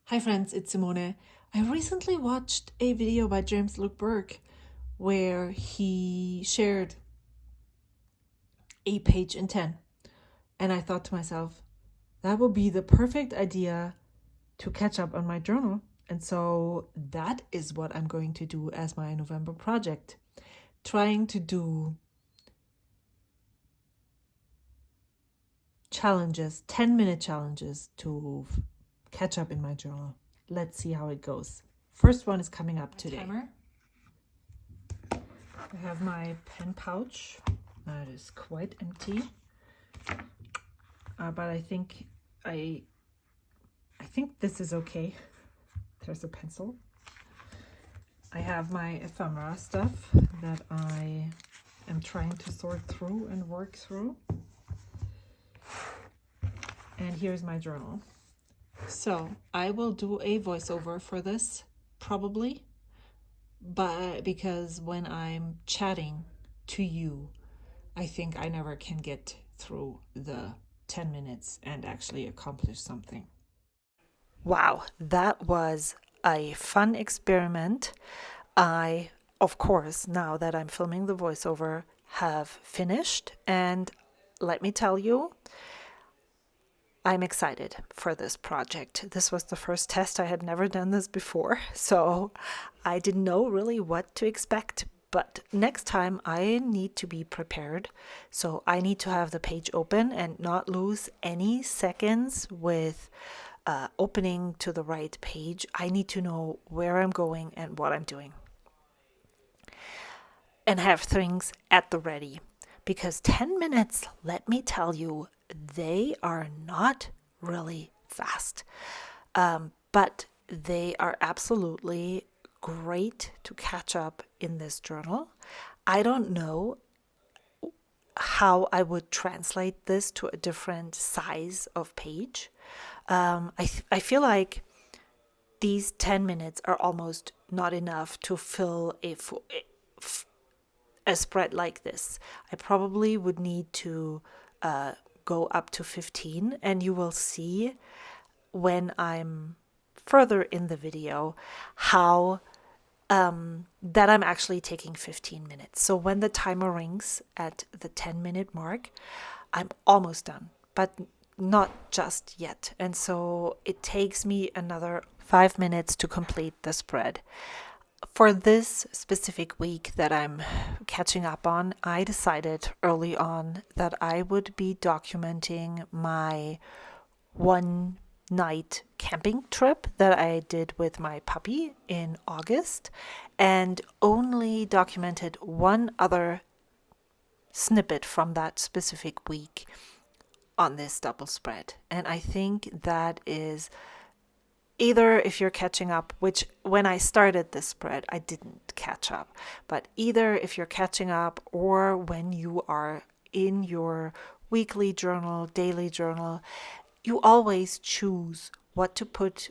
Hi friends, it's Simone. I recently watched a video by James Luke Burke where he shared a page in 10. And I thought to myself, that would be the perfect idea to catch up on my journal. And so that is what I'm going to do as my November project. Trying to do challenges, 10-minute challenges to catch up in my journal. Let's see how it goes. First one is coming up today. Timer. I have my pen pouch that is quite empty, but I think this is okay. There's a pencil. I have my ephemera stuff that I am trying to sort through and work through. And here's my journal. So I will do a voiceover for this, probably, but because when I'm chatting to you, I think I never can get through the 10 minutes and actually accomplish something. Wow, that was a fun experiment. I, of course, now that I'm filming the voiceover, have finished, and let me tell you, I'm excited for this project. This was the first test. I had never done this before, so I didn't know really what to expect. But next time I need to be prepared. So I need to have the page open and not lose any seconds with opening to the right page. I need to know where I'm going and what I'm doing. And have things at the ready. Because 10 minutes, let me tell you, they are not really fast. But they are absolutely great to catch up in this journal. I don't know how I would translate this to a different size of page. I feel like these 10 minutes are almost not enough to fill a spread like this. I probably would need to go up to 15, and you will see when I'm further in the video how that I'm actually taking 15 minutes. So when the timer rings at the 10-minute mark, I'm almost done, but not just yet. And so it takes me another 5 minutes to complete the spread. For this specific week that I'm catching up on, I decided early on that I would be documenting my one night camping trip that I did with my puppy in August, and only documented one other snippet from that specific week on this double spread. And I think that is either, if you're catching up, which when I started this spread, I didn't catch up, but either if you're catching up or when you are in your weekly journal, daily journal, you always choose what to put,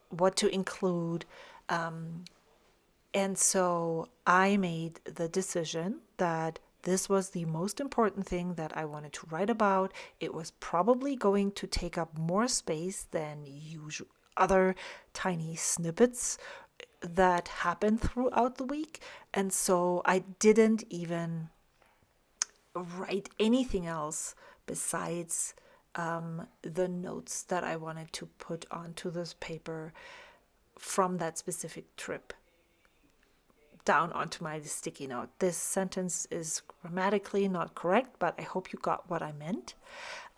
what to include. And so I made the decision that this was the most important thing that I wanted to write about. It was probably going to take up more space than usual other tiny snippets that happen throughout the week. And so I didn't even write anything else besides the notes that I wanted to put onto this paper from that specific trip down onto my sticky note. This sentence is grammatically not correct, but I hope you got what I meant.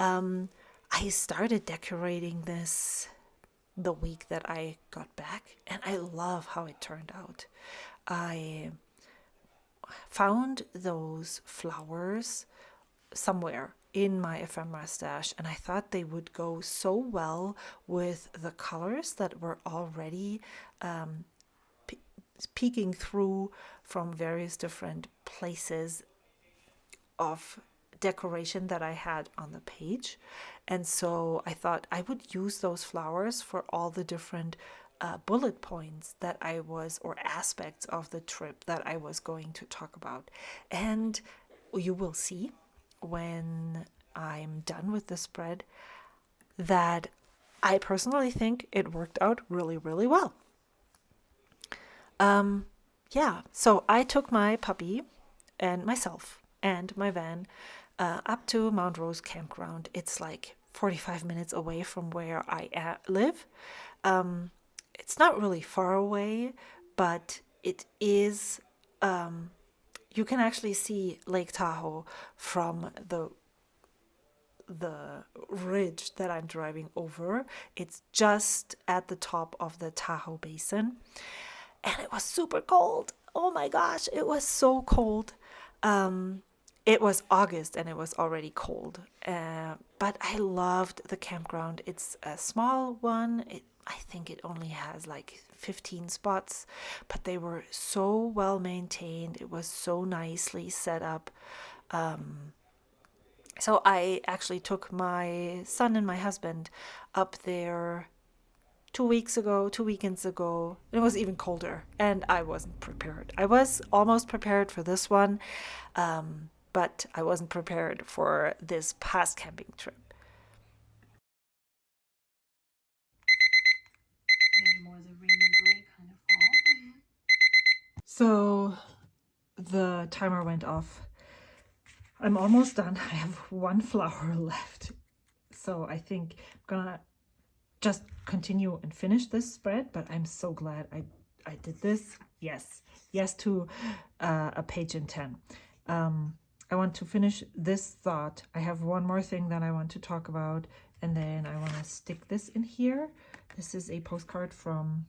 I started decorating this the week that I got back, and I love how it turned out. I found those flowers somewhere in my ephemera stash, and I thought they would go so well with the colors that were already peeking through from various different places of decoration that I had on the page. And so I thought I would use those flowers for all the different bullet points that I was, or aspects of the trip that I was going to talk about. And you will see when I'm done with the spread that I personally think it worked out really, really well. Yeah, so I took my puppy and myself and my van up to Mount Rose Campground. It's like 45 minutes away from where I live. It's not really far away, but it is. You can actually see Lake Tahoe from the ridge that I'm driving over. It's just at the top of the Tahoe Basin, and it was super cold. Oh my gosh, it was so cold. It was August and it was already cold, but I loved the campground. It's a small one. I think it only has like 15 spots, but they were so well maintained. It was so nicely set up. So I actually took my son and my husband up there 2 weeks ago, 2 weekends ago. It was even colder, and I wasn't prepared. I was almost prepared for this one, but I wasn't prepared for this past camping trip. Maybe more the rainy gray kind of fall. So the timer went off. I'm almost done. I have one flower left. So I think I'm gonna just continue and finish this spread, but I'm so glad I did this. Yes, yes to a page in 10. I want to finish this thought. I have one more thing that I want to talk about, and then I want to stick this in here. This is a postcard from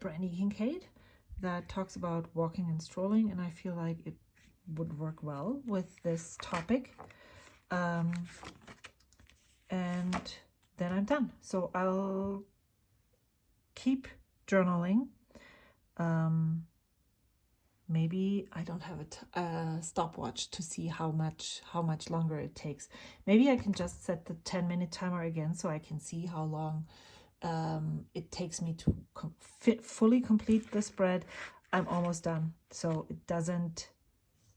Brandy Kincaid that talks about walking and strolling, and I feel like it would work well with this topic. And then I'm done. So I'll keep journaling. Maybe I don't have a stopwatch to see how much longer it takes. Maybe I can just set the 10-minute timer again so I can see how long it takes me to fully complete the spread. I'm almost done, so it doesn't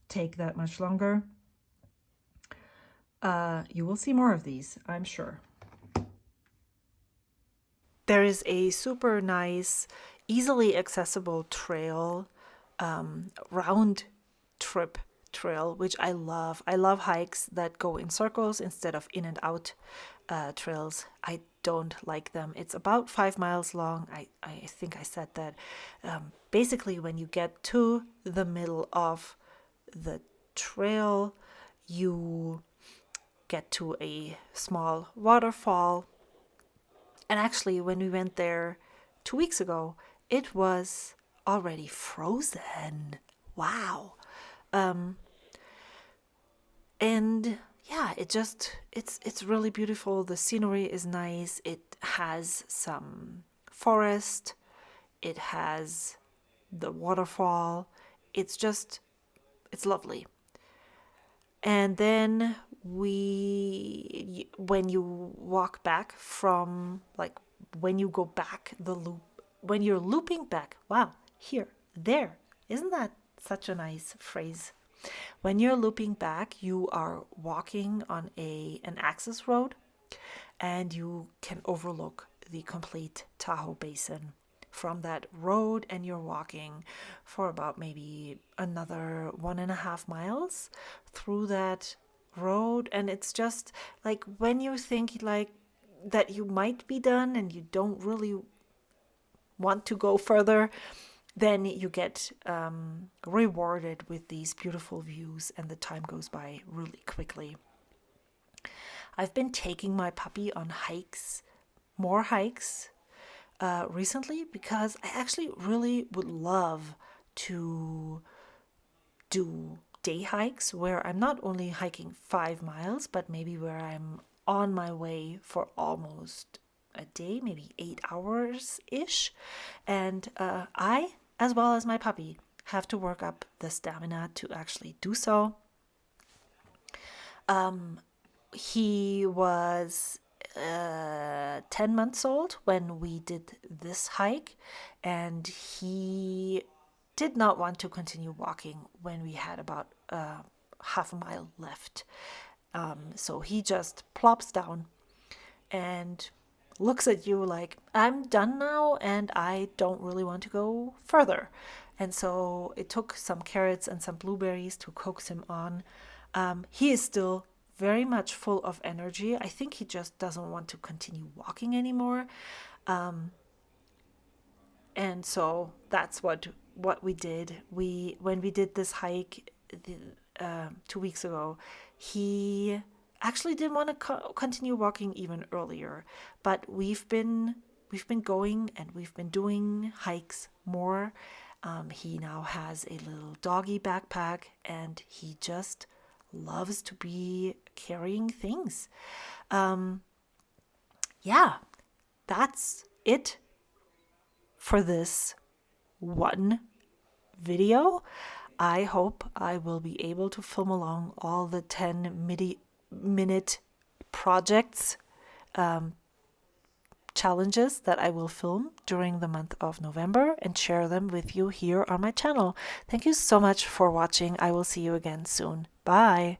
take that much longer. You will see more of these, I'm sure. There is a super nice, easily accessible trail, round trip trail, which I love. I love hikes that go in circles instead of in and out trails. I don't like them. It's about 5 miles long. I think I said that. Basically, when you get to the middle of the trail, you get to a small waterfall. And actually, when we went there 2 weeks ago, it was already frozen. Wow. And yeah, it's really beautiful. The scenery is nice. It has some forest. It has the waterfall. It's lovely. And then when you walk back from, like, when you go back the loop, when you're looping back, wow, there. Isn't that such a nice phrase? When you're looping back, you are walking on an access road, and you can overlook the complete Tahoe Basin from that road, and you're walking for about maybe another 1.5 miles through that road. And it's just like, when you think like that you might be done and you don't really want to go further, then you get rewarded with these beautiful views, and the time goes by really quickly. I've been taking my puppy on hikes, more hikes, recently, because I actually really would love to do day hikes where I'm not only hiking 5 miles, but maybe where I'm on my way for almost a day, maybe 8 hours ish. And I, as well as my puppy, have to work up the stamina to actually do so. He was 10 months old when we did this hike, and he did not want to continue walking when we had about half a mile left. So he just plops down, and looks at you like, I'm done now and I don't really want to go further. And so it took some carrots and some blueberries to coax him on. He is still very much full of energy. I think he just doesn't want to continue walking anymore. And so that's what we did. When we did this hike 2 weeks ago, he actually didn't want to continue walking even earlier. But we've been going and we've been doing hikes more. He now has a little doggy backpack and he just loves to be carrying things. Yeah, that's it for this one video. I hope I will be able to film along all the 10-minute projects, challenges that I will film during the month of November and share them with you here on my channel. Thank you so much for watching. I will see you again soon. Bye.